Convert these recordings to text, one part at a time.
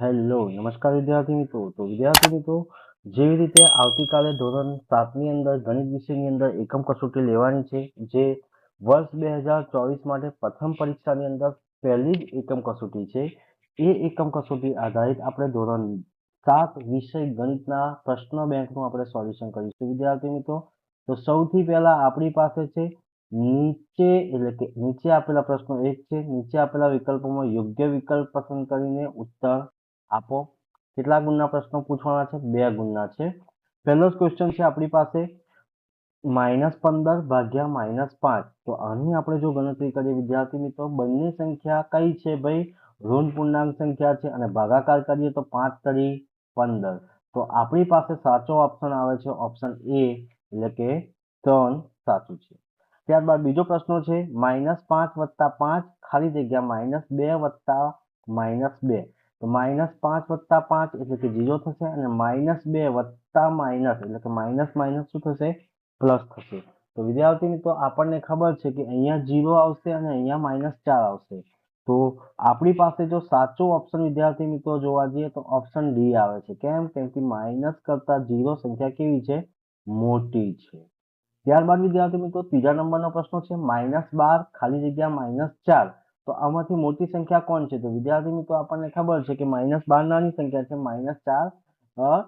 Hello નમસ્કાર વિદ્યાર્થી મિત્રો. તો વિદ્યાર્થી મિત્રો, જેવી રીતે આવતીકાલે ધોરણ 7ની અંદર ગણિત વિષયની અંદર એકમ કસોટી લેવાની છે, જે વર્ષ 2024 માટે પ્રથમ પરીક્ષાની અંદર પહેલી જ એકમ કસોટી છે. એ એકમ કસોટી આધારિત આપણે ધોરણ 7 વિષય ગણિતના પ્રશ્ન બેંકનું આપણે સોલ્યુશન કરીશું વિદ્યાર્થી મિત્રો. તો સૌથી પહેલા આપણી પાસે છે નીચે આપેલા પ્રશ્નો એક છે. નીચે આપેલા વિકલ્પોમાં યોગ્ય વિકલ્પ પસંદ કરીને ઉત્તર આપો. કેટલા ગુણના પ્રશ્નો પૂછવાના છે? 2 ગુણના છે. પહેલો જ ક્વેશ્ચન છે આપણી પાસે -15 ભાગ્યા -5. તો આની આપણે જો ગણતરી કરીએ વિદ્યાર્થી મિત્રો, બંને સંખ્યા કઈ છે ભાઈ? ઋણ પૂર્ણાંક સંખ્યા છે અને ભાગાકાર કરીએ તો 5 તરી 15. તો આપણી પાસે સાચો ઓપ્શન આવે છે ઓપ્શન એ, એટલે કે 3 સાચું છે. ત્યારબાદ બીજો પ્રશ્ન છે -5 વત્તા 5 ખાલી જગ્યા -2 વત્તા -2. તો -5 વત્તા 5 એટલે કે 0 થશે અને -2 વત્તા માઇનસ એટલે કે માઇનસ માઇનસ શું થશે? પ્લસ થશે. તો વિદ્યાર્થી મિત્રો, આપણને ખબર છે કે અહીંયા 0 આવશે અને અહીંયા -4 આવશે. તો આપણી પાસે જો સાચો ઓપ્શન વિદ્યાર્થી મિત્રો જોવા જઈએ તો ઓપ્શન ડી આવે છે. કેમ? કેમ કે માઇનસ કરતા 0 સંખ્યા કેવી છે? મોટી છે. ત્યારબાદ વિદ્યાર્થી મિત્રો ત્રીજા નંબરનો પ્રશ્ન છે -12 ખાલી જગ્યા -4. તો આમાંથી મોટી સંખ્યા કોણ છે? તો વિદ્યાર્થી મિત્રો આપણને ખબર છે કે -12 નાની સંખ્યા છે, -4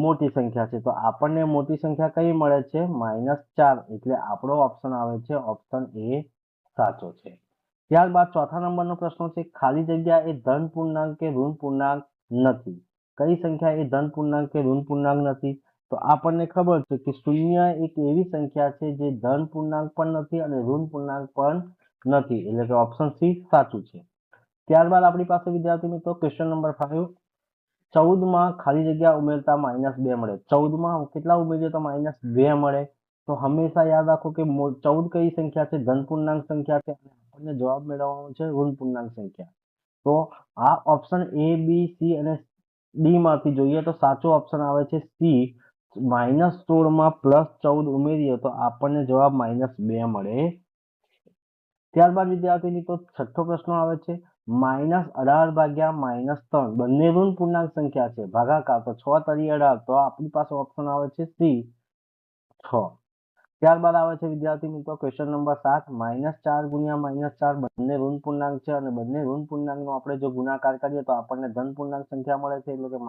મોટી સંખ્યા છે. તો આપણને મોટી સંખ્યા કઈ મળે છે? -4. એટલે આપણો ઓપ્શન આવે છે ઓપ્શન એ સાચો છે. ત્યારબાદ ચોથા નંબરનો પ્રશ્ન છે ખાલી જગ્યા એ ધન પૂર્ણાંક કે ઋણ પૂર્ણાંક નથી. કઈ સંખ્યા એ ધન પૂર્ણાંક કે ઋણ પૂર્ણાંક નથી? તો આપણને ખબર છે કે શૂન્ય એક એવી સંખ્યા છે જે ધન પૂર્ણાંક પણ નથી અને ઋણ પૂર્ણાંક પણ નથી. એટલે કે ઓપ્શન સી સાચું છે. ત્યારબાદ આપણી પાસે વિદ્યાર્થી મિત્રો ક્વેશ્ચન નંબર 5, 14 ખાલી જગ્યા ઉમેરતા -2 મળે. 14 કેટલા ઉમેરીએ તો -2 મળે? તો હંમેશા યાદ રાખો કે 14 કઈ સંખ્યા છે? ધન પૂર્ણાંક સંખ્યા છે અને આપણને જવાબ મેળવવાનો છે ઋણ પૂર્ણાંક સંખ્યા. તો આ ઓપ્શન એ, બી, સી અને ડી માંથી જોઈએ તો સાચો ઓપ્શન આવે છે સી. -16 માં +14 ઉમેરીએ તો આપણને જવાબ -2 મળે. ત્યારબાદ વિદ્યાર્થી મિત્રો છઠ્ઠો પ્રશ્ન આવે છે -18 ભાગ્યા -3. બંને ઋણ પૂર્ણાંક સંખ્યા છે, ભાગાકાર તો 6 તરી 18. તો આપણી પાસે ઓપ્શન આવે છે સી 6. ત્યારબાદ આવે છે વિદ્યાર્થી મિત્રો ક્વેશ્ચન નંબર 7, -4 ગુણ્યા -4. બંને ઋણ પૂર્ણાંક છે અને બંને ઋણ પૂર્ણાંકનો આપણે જો ગુણાકાર કરીએ તો આપણને ધન પૂર્ણાંક સંખ્યા મળે છે, એટલે કે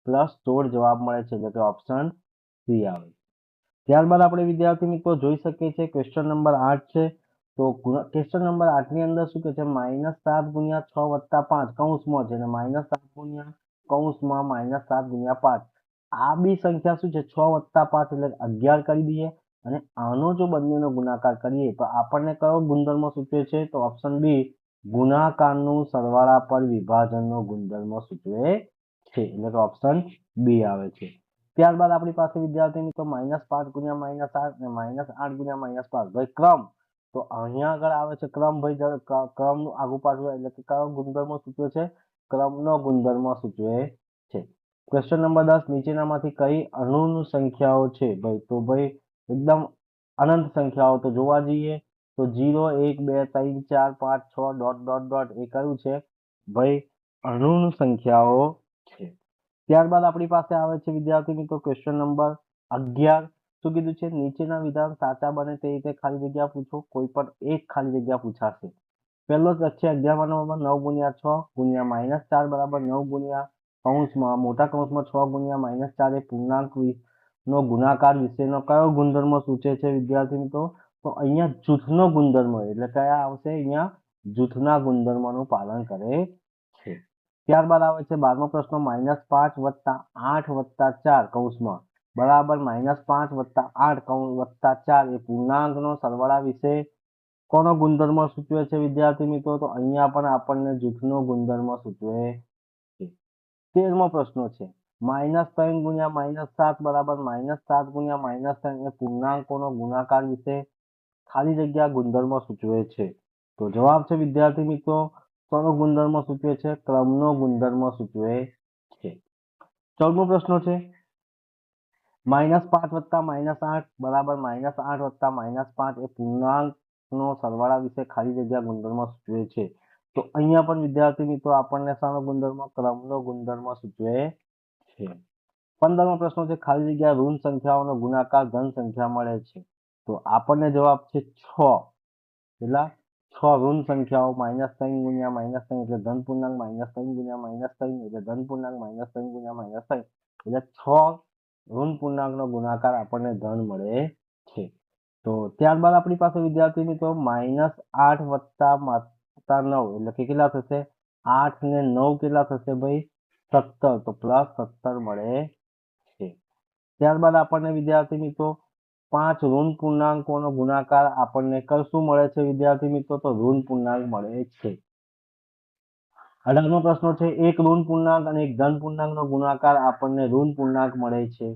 +16 જવાબ મળે છે, એટલે કે ઓપ્શન સી આવે. ત્યારબાદ આપણે વિદ્યાર્થી મિત્રો જોઈ શકીએ છીએ ક્વેશ્ચન નંબર 8 છે. તો ક્વેશ્ચન નંબર 8 ની અંદર શું કહે છે? -7 ગુણ્યા 6 વત્તા 5 કૌંસમાં છે અને -7 ગુણ્યા કૌંસમાં -7 ગુણ્યા 5. આ બી સંખ્યા શું છે? 6 વત્તા 5 એટલે 11 કરી દઈએ અને આનો જો બંનેનો ગુણાકાર કરીએ તો આપણને કયો ગુણધર્મ સૂચવે છે? તો ઓપ્શન બી ગુણાકારનું સરવાળા પર વિભાજનનો ગુણધર્મ સૂચવે છે, એટલે કે ઓપ્શન બી આવે છે. ત્યારબાદ આપણી પાસે વિદ્યાર્થી મિત્રો -5 ગુણ્યા -8 અને -8 ગુણ્યા -5. ભાઈ ક્રમ, તો અહીંયા આગળ આવે છે ક્રમ. ભાઈ ક્રમનું આગુ પાછું એટલે કે કયો ગુણધર્મ સૂચવે છે? ક્રમનો ગુણધર્મ સૂચવે છે. ક્વેશ્ચન નંબર 10, નીચેનામાંથી કઈ અણુ સંખ્યાઓ છે? ભાઈ તો ભાઈ એકદમ અનંત સંખ્યાઓ તો જોવા જઈએ તો 0, 1, 2, 3, 4, 5, 6 ડોટ ડોટ ડોટ એ કયું છે? ભાઈ અણુ સંખ્યાઓ છે. ત્યારબાદ આપણી પાસે આવે છે વિદ્યાર્થી મિત્રો ક્વેશ્ચન નંબર 11. શું કીધું છે? નીચેના વિધાન સાચા બને તે રીતે ખાલી જગ્યા પૂછો. કોઈ પણ એક ખાલી જગ્યા પૂછાશે. પહેલો જ છે 11 નંબર 9 ગુણ્યા 6 ગુણ્યા -4 બરાબર 9 ગુણ્યા કૌંસમાં મોટા કૌંસમાં 6 ગુણ્યા -4 એ પૂર્ણાંક નો ગુણાકાર વિશેનો કયો ગુણધર્મ સૂચવે છે વિદ્યાર્થી મિત્રો? તો અહીંયા જૂથનો ગુણધર્મ, એટલે કયા આવશે? અહીંયા જૂથના ગુણધર્મનું પાલન કરે છે. ત્યારબાદ આવે છે 12મો પ્રશ્ન -5 વત્તા 8 વત્તા 4 કૌંસમાં બરાબર -5 વત્તા 8 વત્તા 4 એ પૂર્ણાંકનો સરવાળા વિશે કોનો ગુણધર્મ સૂચવે છે વિદ્યાર્થી મિત્રો? તો અહીંયા પણ આપણને જૂથનો ગુણધર્મ સૂચવે છે. 13મો પ્રશ્ન છે -3 ગુણ્યા -7 બરાબર -7 ગુણ્યા -3 એ પૂર્ણાંકોનો ગુણાકાર વિશે ખાલી જગ્યા ગુણધર્મ સૂચવે છે. તો જવાબ છે વિદ્યાર્થી મિત્રો કોનો ગુણધર્મ સૂચવે છે? ક્રમનો ગુણધર્મ સૂચવે છે. 14મો પ્રશ્ન છે -5 વત્તા -8 બરાબર -8 વત્તા -5 એ પૂર્ણાંકનો સરવાળા વિશે ખાલી જગ્યા ગુણધર્મ સૂચવે છે. તો અહીંયા પણ વિદ્યાર્થી મિત્રો આપણને શાનો ગુણધર્મ, ક્રમનો ગુણધર્મ સૂચવે છે. 15મો પ્રશ્ન છે, ખાલી જગ્યા ઋણ સંખ્યાઓનો ગુણાકાર ધન સંખ્યા મળે છે. તો આપણને જવાબ છે 6. કેટલા? 6 ઋણ સંખ્યાઓ -3 ગુણ્યા -3 એટલે ધન પૂર્ણાંક, -3 ગુણ્યા -3 એટલે ધન પૂર્ણાંક, -3 ગુણ્યા -3 એટલે 6 ઋણ પૂર્ણાંકનો ગુણાકાર આપણને ધન મળે છે. તો ત્યારબાદ આપણી પાસે વિદ્યાર્થી મિત્રો -8 વત્તા 9 એટલે કે કેટલા થશે? 8 ને 9 કેટલા થશે ભાઈ? 17. તો +17 મળે છે. ત્યારબાદ આપણને વિદ્યાર્થી મિત્રો 5 ઋણ પૂર્ણાંકોનો ગુણાકાર આપણને શું મળે છે વિદ્યાર્થી મિત્રો? તો ઋણ પૂર્ણાંક મળે છે. 18મો પ્રશ્ન છે, એક ઋણ પૂર્ણાંક અને એક ધન પૂર્ણાંકનો ગુણાકાર આપણને ઋણ પૂર્ણાંક મળે છે.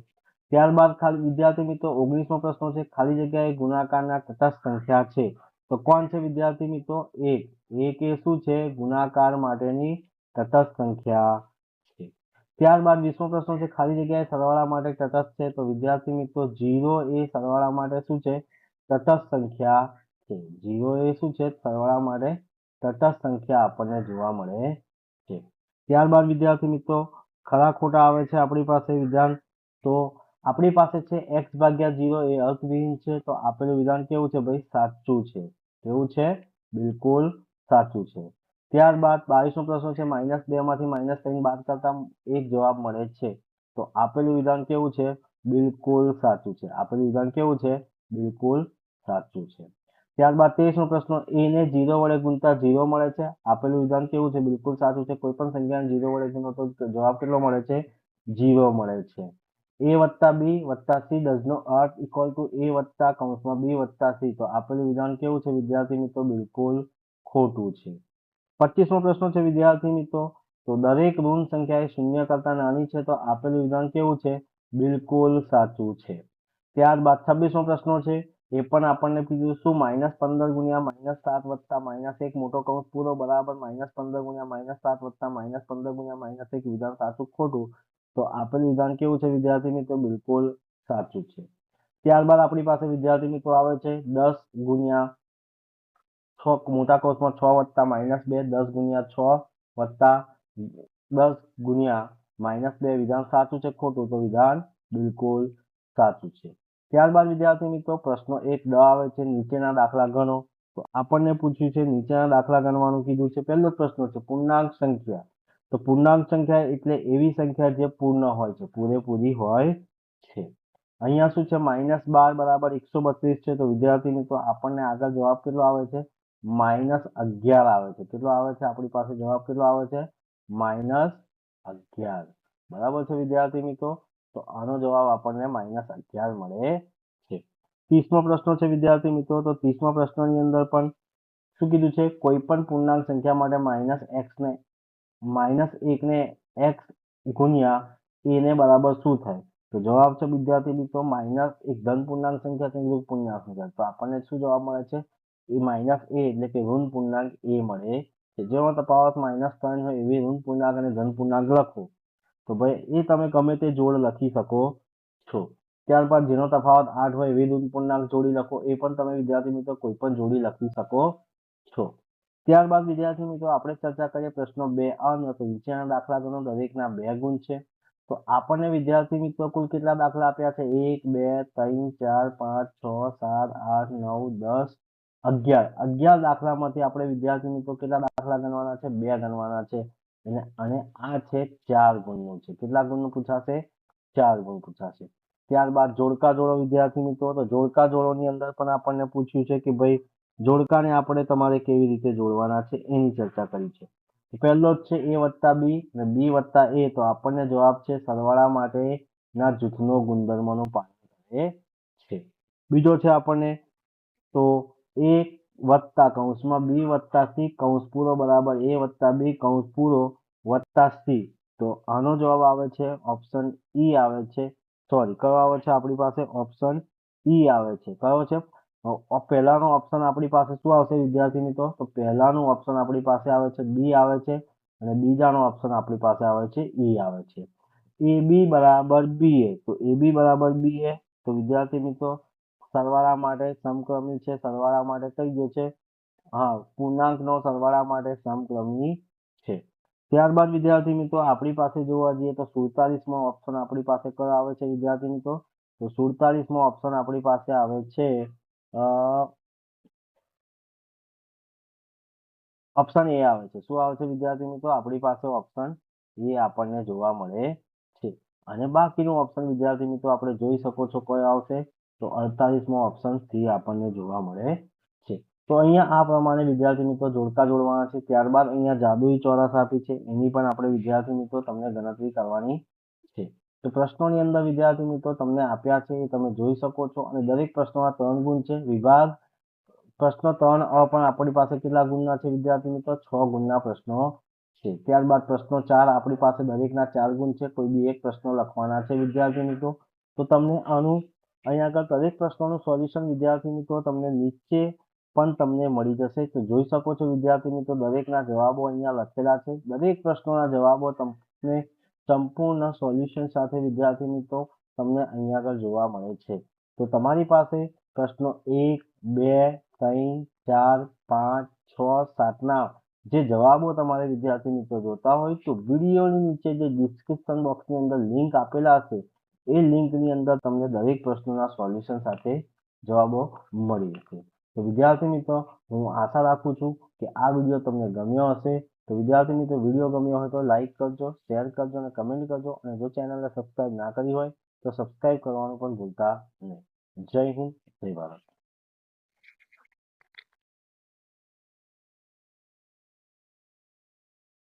ત્યારબાદ ખાલી વિદ્યાર્થી મિત્રો 19મો પ્રશ્ન છે, ખાલી જગ્યાએ ગુણાકારના તટસ્થ સંખ્યા છે. તો કોણ છે વિદ્યાર્થી મિત્રો? 1. 1 એ શું છે? ગુણાકાર માટેની તટસ્થ સંખ્યા છે. ત્યારબાદ 20મો પ્રશ્ન છે, ખાલી જગ્યાએ સરવાળા માટે તટસ્થ છે. તો વિદ્યાર્થી મિત્રો 0 એ સરવાળા માટે શું છે? તટસ્થ સંખ્યા છે. 0 એ શું છે? સરવાળા માટે તટસ્થ સંખ્યા આપણને જોવા મળે છે. ત્યારબાદ વિદ્યાર્થી મિત્રો ખરા ખોટા આવે છે આપણી પાસે વિધાન. તો આપણી પાસે છે x/0 એ અર્થવિહીન છે. તો આપેલું વિધાન કેવું છે ભાઈ? સાચું છે. કેવું છે? બિલકુલ સાચું છે. ત્યારબાદ 22મો પ્રશ્ન છે, -2 માંથી -3 બાદ કરતા 1 જવાબ મળે છે. તો આપેલું વિધાન કેવું છે? બિલકુલ સાચું છે. આપેલું વિધાન કેવું છે? બિલકુલ સાચું છે. ત્યારબાદ 23મો પ્રશ્ન, a ને 0 વડે ગુણતા 0 મળે છે. આપેલું વિધાન કેવું છે? બિલકુલ સાચું છે. કોઈ પણ સંખ્યાને 0 વડે ગુણો તો જવાબ કેટલો મળે છે? 0 મળે છે. a વત્તા b વત્તા c ડઝ નો અર્થ ઇક્વલ ટુ a વત્તા કૌંસમાં b વત્તા c. તો આપેલું વિધાન કેવું છે વિદ્યાર્થી મિત્રો? બિલકુલ ખોટું છે. 25મો પ્રશ્ન છે વિદ્યાર્થી મિત્રો, તો દરેક ઋણ સંખ્યા એ 0 કરતા નાની છે. તો આપેલું વિધાન કેવું છે? બિલકુલ સાચું છે. ત્યારબાદ 26મો પ્રશ્ન છે, એ પણ આપણને કીધું શું? -15 ગુણ્યા -7 વત્તા -1 મોટો કૌંસ પૂરો બરાબર -15 ગુણ્યા -7 વત્તા -15 ગુણ્યા -1 વિધાન સાચું ખોટું? તો આપેલું વિધાન કેવું છે વિદ્યાર્થી મિત્રો? બિલકુલ સાચું છે. ત્યારબાદ આપણી પાસે વિદ્યાર્થી મિત્રો આવે છે 10 ગુણ્યા 6 મોટા કૌંસમાં 6 વત્તા -2 10 ગુણ્યા 6 વત્તા 10 ગુણ્યા -2 વિધાન સાચું છે ખોટું? તો વિધાન બિલકુલ સાચું છે. ત્યારબાદ વિદ્યાર્થી મિત્રો પ્રશ્ન 1 આવે છે, નીચેના દાખલા ગણો. તો આપણને પૂછ્યું છે નીચેના દાખલા ગણવાનું કીધું છે. પહેલો પ્રશ્ન છે પૂર્ણાંક સંખ્યા. તો પૂર્ણાંક સંખ્યા એટલે એવી સંખ્યા જે પૂર્ણ હોય છે, પૂરેપૂરી હોય છે. અહીંયા શું છે? -12 બરાબર 132 છે. તો વિદ્યાર્થી મિત્રો આપણને આગળ જવાબ કેટલો આવે છે? -11 આવે છે. કેટલો આવે છે? આપણી પાસે જવાબ કેટલો આવે છે? -11. બરાબર છે વિદ્યાર્થી મિત્રો. તો આનો જવાબ આપણને -11 મળે છે. 30મો પ્રશ્ન છે વિદ્યાર્થી મિત્રો, તો 30મા પ્રશ્નની અંદર પણ શું કીધું છે? કોઈ પણ પૂર્ણાંક સંખ્યા માટે -1 ને x ગુણ્યા a ને બરાબર શું થાય? તો જવાબ છે વિદ્યાર્થી મિત્રો એક ધન પૂર્ણાંક સંખ્યા છે, એક પૂર્ણાંક સંખ્યા. તો આપણને શું જવાબ મળે છે? એ -a એટલે કે ઋણ પૂર્ણાંક a મળે છે. જેનો તફાવત -3 હોય એવી ઋણ પૂર્ણાંક અને ધન પૂર્ણાંક લખો. તો ભાઈ એ તમે ગમે તે જોડ લખી શકો છો. ત્યારબાદ જેનો તફાવત 8 હોય એવી ઋણ પૂર્ણાંક જોડી લખો. એ પણ તમે વિદ્યાર્થી મિત્રો કોઈ પણ જોડી લખી શકો છો. ત્યારબાદ વિદ્યાર્થી મિત્રો આપણે ચર્ચા કરીએ પ્રશ્ન 2 તો નીચેના દાખલા ગણો. દરેકના 2 ગુણ છે. તો આપણને વિદ્યાર્થી મિત્રો કુલ કેટલા દાખલા આપ્યા છે? 1 2 3 4 5 6 7 8 9 10 11 દાખલામાંથી આપણે વિદ્યાર્થી મિત્રો કેટલા દાખલા ગણવાના છે? 2 ગણવાના છે. અને આ છે 4 ગુણનું છે. કેટલા ગુણનું પૂછાશે? 4 ગુણ પૂછાશે. ત્યારબાદ જોડકા જોડો વિદ્યાર્થી મિત્રો. તો જોડકા જોડોની અંદર પણ આપણને પૂછ્યું છે કે ભાઈ જોડકાને આપણે તમારે કેવી રીતે જોડવાના છે એની ચર્ચા કરી છે. પહેલો જ છે a વત્તા b અને b વત્તા a. તો આપણને જવાબ છે સરવાળા માટેના જૂથનો ગુણધર્મનું પાલન કરે છે. બીજો છે આપણને તો a વત્તા કૌંસમાં b વત્તા c કૌંસ પૂરો બરાબર a વત્તા b કૌંસ પૂરો વત્તા c. તો આનો જવાબ આવે છે ઓપ્શન ઈ આવે છે. સોરી, કયો આવે છે આપણી પાસે? ઓપ્શન ઈ આવે છે. કયો છે? પહેલાનો ઓપ્શન આપણી પાસે શું આવશે વિદ્યાર્થી મિત્રો? તો પહેલાનું ઓપ્શન આપણી પાસે આવે છે બી આવે છે અને બીજાનો ઓપ્શન આપણી પાસે આવે છે ઈ આવે છે. ab બરાબર ba. તો ab બરાબર ba. તો વિદ્યાર્થી મિત્રો સરવાળા માટે સમક્રમી છે. સરવાળા માટે કઈ ગયો છે? હા, પૂર્ણાંકનો સરવાળા માટે સમક્રમની છે. ત્યારબાદ વિદ્યાર્થી મિત્રો આપણી પાસે જોવા જઈએ તો 47મો ઓપ્શન આપણી પાસે કયો આવે છે વિદ્યાર્થી મિત્રો? તો 47મો ઓપ્શન આપણી પાસે આવે છે ઓપ્શન એ આવે છે. શું આવે છે વિદ્યાર્થી મિત્રો? આપણી પાસે ઓપ્શન એ આપણને જોવા મળે છે. અને બાકીનું ઓપ્શન વિદ્યાર્થી મિત્રો આપણે જોઈ શકો છો કયો આવશે? તો 48મો ઓપ્શન સી આપણને જોવા મળે છે. તો અહીંયા આ પ્રમાણે વિદ્યાર્થી મિત્રો જોડકા જોડવાના છે. ત્યારબાદ અહીંયા જાદુઈ ચોરસ આપી છે, એની પણ આપણે વિદ્યાર્થી મિત્રો તમને ગણતરી કરવાની છે. તો પ્રશ્નોની અંદર વિદ્યાર્થી મિત્રો તમને આપ્યા છે એ તમે જોઈ શકો છો અને દરેક પ્રશ્નોના 3 ગુણ છે. વિભાગ પ્રશ્ન 3 પણ આપણી પાસે કેટલા ગુણના છે વિદ્યાર્થી મિત્રો? 6 ગુણના પ્રશ્નો છે. ત્યારબાદ પ્રશ્નો 4 આપણી પાસે દરેકના 4 ગુણ છે. કોઈ બી એક પ્રશ્નો લખવાના છે વિદ્યાર્થી મિત્રો. તો તમને આનું અહીંયા આગળ દરેક પ્રશ્નોનું સોલ્યુશન વિદ્યાર્થી મિત્રો તમને નીચે પણ તમને મળી જશે. તો જોઈ શકો છો વિદ્યાર્થી મિત્રો દરેકના જવાબો અહીંયા લખેલા છે. દરેક પ્રશ્નોના જવાબો તમને સંપૂર્ણ સોલ્યુશન સાથે વિદ્યાર્થી મિત્રો તમને અહીંયા આગળ જોવા મળે છે. તો તમારી પાસે પ્રશ્નો 1, 2, 3, 4, 5, 6, 7ના જે જવાબો તમારે વિદ્યાર્થી મિત્રો જોતા હોય તો વિડીયોની નીચે જે ડિસ્ક્રિપ્શન બોક્સની અંદર લિંક આપેલા હશે એ લિંકની અંદર તમને દરેક પ્રશ્નોના સોલ્યુશન સાથે જવાબો મળી જશે. તો વિદ્યાર્થી મિત્રો હું આશા રાખું છું કે આ વિડીયો તમને ગમ્યો હશે. તો વિદ્યાર્થી મિત્રો વિડીયો ગમ્યો હોય તો લાઈક કરજો, શેર કરજો અને કમેન્ટ કરજો અને જો ચેનલને સબસ્ક્રાઇબ ના કરી હોય તો સબસ્ક્રાઇબ કરવાનું પણ ભૂલતા નહીં. જય હિન્દ, જય ભારત.